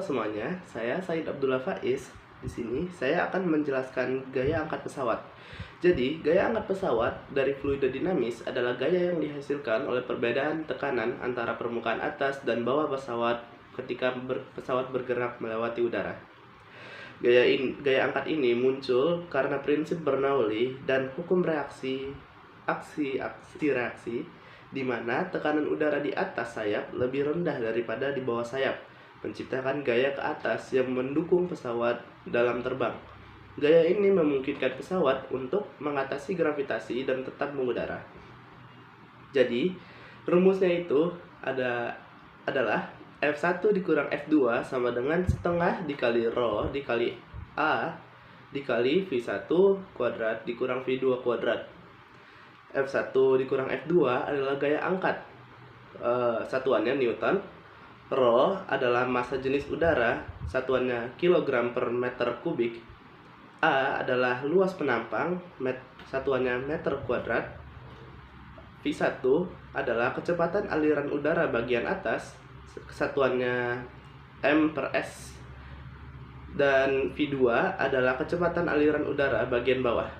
semuanya, saya Said Abdullah Faiz. Di sini saya akan menjelaskan gaya angkat pesawat. Jadi, gaya angkat pesawat dari fluida dinamis adalah gaya yang dihasilkan oleh perbedaan tekanan antara permukaan atas dan bawah pesawat ketika pesawat bergerak melewati udara. Gaya angkat ini muncul karena prinsip Bernoulli dan hukum reaksi aksi-reaksi, di mana tekanan udara di atas sayap lebih rendah daripada di bawah sayap, menciptakan gaya ke atas yang mendukung pesawat dalam terbang. Gaya ini memungkinkan pesawat untuk mengatasi gravitasi dan tetap mengudara. Jadi, rumusnya itu adalah F1 dikurang F2 sama dengan setengah dikali rho dikali A dikali V1 kuadrat dikurang V2 kuadrat. F1 dikurang F2 adalah gaya angkat. Satuannya Newton. Rho adalah massa jenis udara, satuannya kilogram per meter kubik. A adalah luas penampang, satuannya meter kuadrat. V1 adalah kecepatan aliran udara bagian atas, satuannya m per s. Dan V2 adalah kecepatan aliran udara bagian bawah.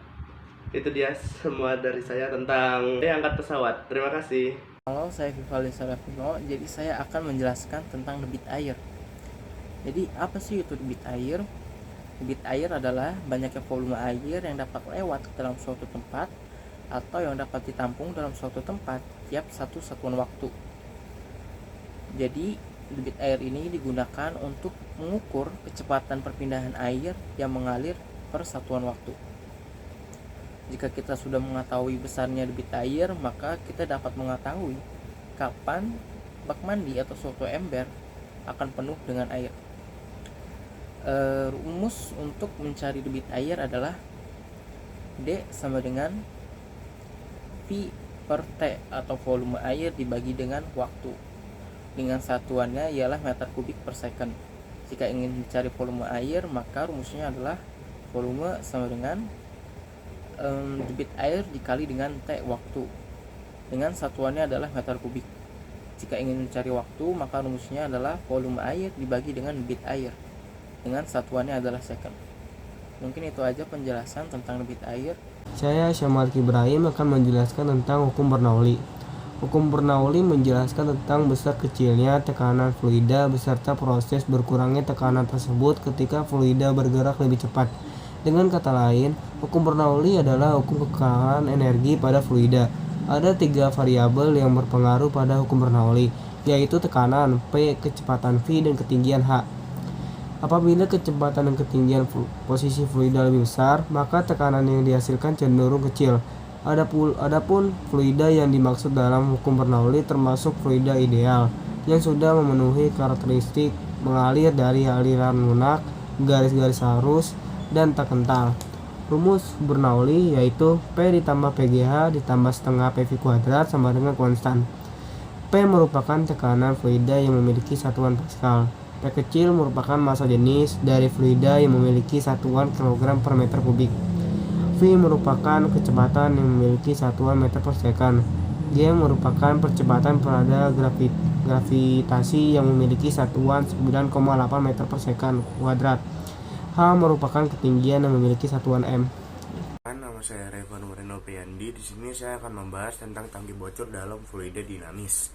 Itu dia semua dari saya tentang gaya angkat pesawat. Terima kasih. Halo, saya Vivaldi Salavino. Jadi saya akan menjelaskan tentang debit air. Jadi apa sih itu debit air? Debit air adalah banyaknya volume air yang dapat lewat dalam suatu tempat atau yang dapat ditampung dalam suatu tempat tiap satu satuan waktu. Jadi debit air ini digunakan untuk mengukur kecepatan perpindahan air yang mengalir per satuan waktu. Jika kita sudah mengetahui besarnya debit air, maka kita dapat mengetahui kapan bak mandi atau suatu ember akan penuh dengan air. Rumus untuk mencari debit air adalah D sama dengan V per T atau volume air dibagi dengan waktu. Dengan satuannya ialah meter kubik per second. Jika ingin mencari volume air, maka rumusnya adalah volume sama dengan debit air dikali dengan T waktu, dengan satuannya adalah meter kubik. Jika ingin mencari waktu, maka rumusnya adalah volume air dibagi dengan debit air, dengan satuannya adalah second. Mungkin itu aja penjelasan tentang debit air. Saya Syamarki Ibrahim akan menjelaskan tentang hukum Bernoulli. Hukum Bernoulli menjelaskan tentang besar kecilnya tekanan fluida beserta proses berkurangnya tekanan tersebut ketika fluida bergerak lebih cepat. Dengan kata lain, hukum Bernoulli adalah hukum kekalangan energi pada fluida. Ada 3 variabel yang berpengaruh pada hukum Bernoulli, yaitu tekanan P, kecepatan V, dan ketinggian H. Apabila kecepatan dan ketinggian posisi fluida lebih besar, maka tekanan yang dihasilkan cenderung kecil. Adapun fluida yang dimaksud dalam hukum Bernoulli termasuk fluida ideal, yang sudah memenuhi karakteristik mengalir dari aliran lunak, garis-garis arus, dan tak kental. Rumus Bernoulli yaitu P ditambah PGH ditambah setengah PV kuadrat sama dengan konstan. P merupakan tekanan fluida yang memiliki satuan Pascal. P kecil merupakan massa jenis dari fluida yang memiliki satuan kilogram per meter kubik. V merupakan kecepatan yang memiliki satuan meter per second. G merupakan percepatan pada gravitasi yang memiliki satuan 9,8 meter per second kuadrat. H merupakan ketinggian yang memiliki satuan m. Nama saya Revan Moreno Peyandi. Di sini saya akan membahas tentang tangki bocor dalam fluida dinamis.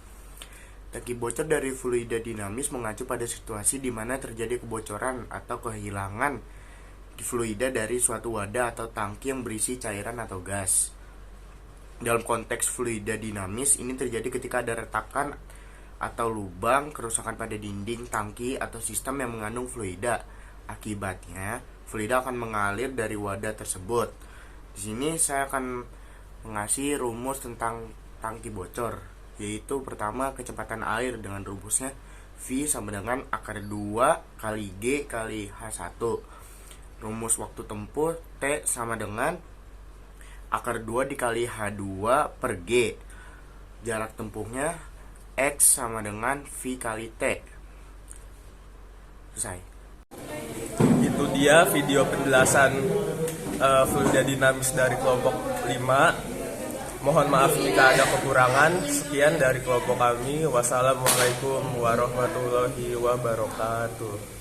Tangki bocor dari fluida dinamis mengacu pada situasi di mana terjadi kebocoran atau kehilangan di fluida dari suatu wadah atau tangki yang berisi cairan atau gas. Dalam konteks fluida dinamis, ini terjadi ketika ada retakan atau lubang, kerusakan pada dinding tangki atau sistem yang mengandung fluida. Akibatnya, fluida akan mengalir dari wadah tersebut. Di sini saya akan mengasih rumus tentang tangki bocor, yaitu pertama kecepatan air dengan rumusnya V sama dengan akar 2 kali G kali H1. Rumus waktu tempuh T sama dengan akar 2 dikali H2 per G. Jarak tempuhnya X sama dengan V kali T. Selesai. Itu dia video penjelasan fluida dinamis dari kelompok 5. Mohon maaf jika ada kekurangan. Sekian dari kelompok kami. Wassalamualaikum warahmatullahi wabarakatuh.